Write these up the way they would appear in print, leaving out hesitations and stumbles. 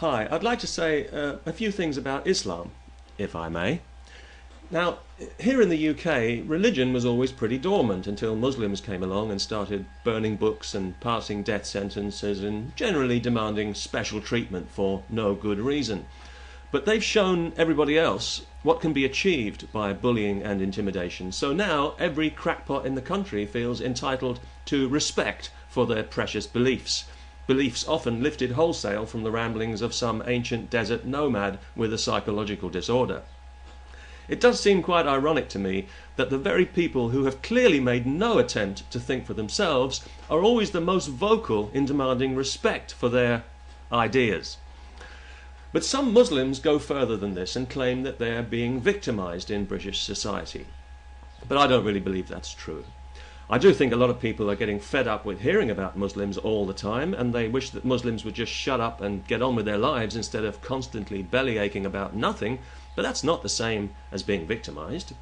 Hi, I'd like to say a few things about Islam, if I may. Now, here in the UK, religion was always pretty dormant until Muslims came along and started burning books and passing death sentences and generally demanding special treatment for no good reason. But they've shown everybody else what can be achieved by bullying and intimidation. So now every crackpot in the country feels entitled to respect for their precious beliefs. Beliefs often lifted wholesale from the ramblings of some ancient desert nomad with a psychological disorder. It does seem quite ironic to me that the very people who have clearly made no attempt to think for themselves are always the most vocal in demanding respect for their ideas. But some Muslims go further than this and claim that they are being victimized in British society. But I don't really believe that's true. I do think a lot of people are getting fed up with hearing about Muslims all the time, and they wish that Muslims would just shut up and get on with their lives instead of constantly bellyaching about nothing, but that's not the same as being victimized.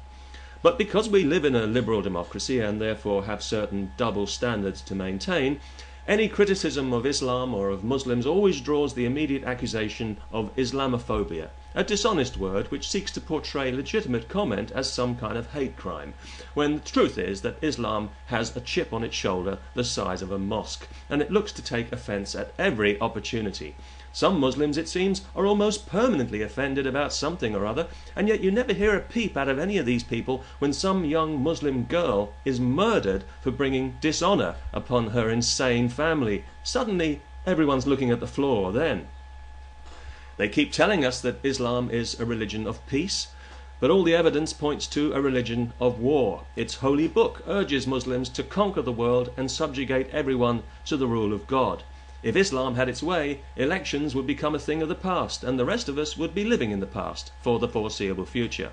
But because we live in a liberal democracy and therefore have certain double standards to maintain, any criticism of Islam or of Muslims always draws the immediate accusation of Islamophobia, a dishonest word which seeks to portray legitimate comment as some kind of hate crime, when the truth is that Islam has a chip on its shoulder the size of a mosque, and it looks to take offence at every opportunity. Some Muslims, it seems, are almost permanently offended about something or other, and yet you never hear a peep out of any of these people when some young Muslim girl is murdered for bringing dishonour upon her insane family. Suddenly, everyone's looking at the floor then. They keep telling us that Islam is a religion of peace, but all the evidence points to a religion of war. Its holy book urges Muslims to conquer the world and subjugate everyone to the rule of God. If Islam had its way, elections would become a thing of the past, and the rest of us would be living in the past for the foreseeable future.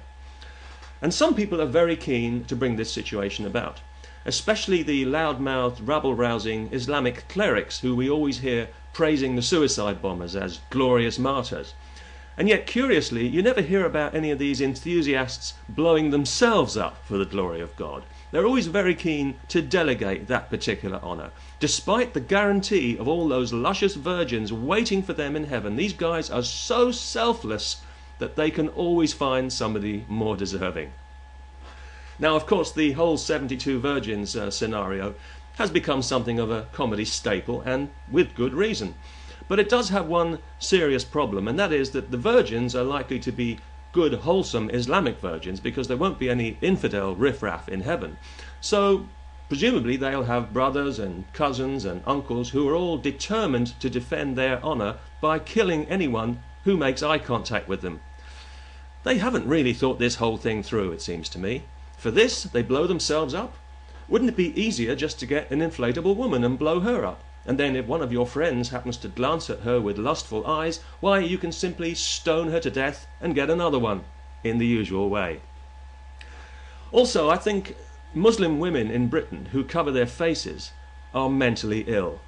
And some people are very keen to bring this situation about, especially the loud-mouthed, rabble-rousing Islamic clerics who we always hear praising the suicide bombers as glorious martyrs. And yet, curiously, you never hear about any of these enthusiasts blowing themselves up for the glory of God. They're always very keen to delegate that particular honour. Despite the guarantee of all those luscious virgins waiting for them in heaven, these guys are so selfless that they can always find somebody more deserving. Now, of course, the whole 72 virgins scenario has become something of a comedy staple, and with good reason. But it does have one serious problem, and that is that the virgins are likely to be good, wholesome Islamic virgins because there won't be any infidel riffraff in heaven. So, presumably they'll have brothers and cousins and uncles who are all determined to defend their honour by killing anyone who makes eye contact with them. They haven't really thought this whole thing through, it seems to me. For this, they blow themselves up. Wouldn't it be easier just to get an inflatable woman and blow her up? And then if one of your friends happens to glance at her with lustful eyes, why, you can simply stone her to death and get another one, in the usual way. Also, I think Muslim women in Britain who cover their faces are mentally ill.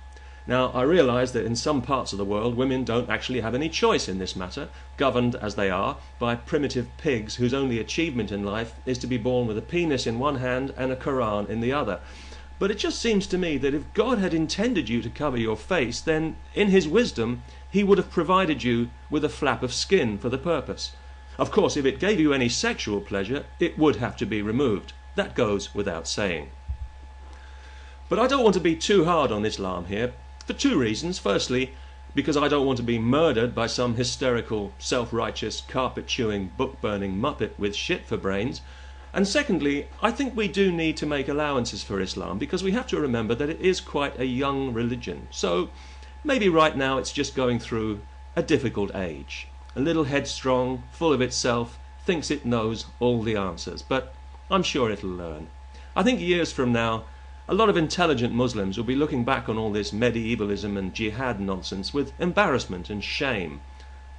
Now, I realise that in some parts of the world women don't actually have any choice in this matter, governed as they are by primitive pigs whose only achievement in life is to be born with a penis in one hand and a Quran in the other. But it just seems to me that if God had intended you to cover your face, then in his wisdom he would have provided you with a flap of skin for the purpose. Of course, if it gave you any sexual pleasure, it would have to be removed. That goes without saying. But I don't want to be too hard on Islam here, for two reasons. Firstly, because I don't want to be murdered by some hysterical, self-righteous, carpet-chewing, book-burning muppet with shit for brains. And secondly, I think we do need to make allowances for Islam, because we have to remember that it is quite a young religion. So maybe right now it's just going through a difficult age. A little headstrong, full of itself, thinks it knows all the answers, but I'm sure it'll learn. I think years from now, a lot of intelligent Muslims will be looking back on all this medievalism and jihad nonsense with embarrassment and shame,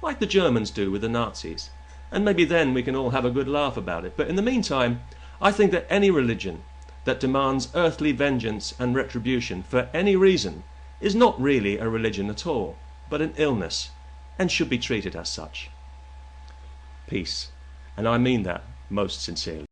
like the Germans do with the Nazis. And maybe then we can all have a good laugh about it. But in the meantime, I think that any religion that demands earthly vengeance and retribution for any reason is not really a religion at all, but an illness, and should be treated as such. Peace. And I mean that most sincerely.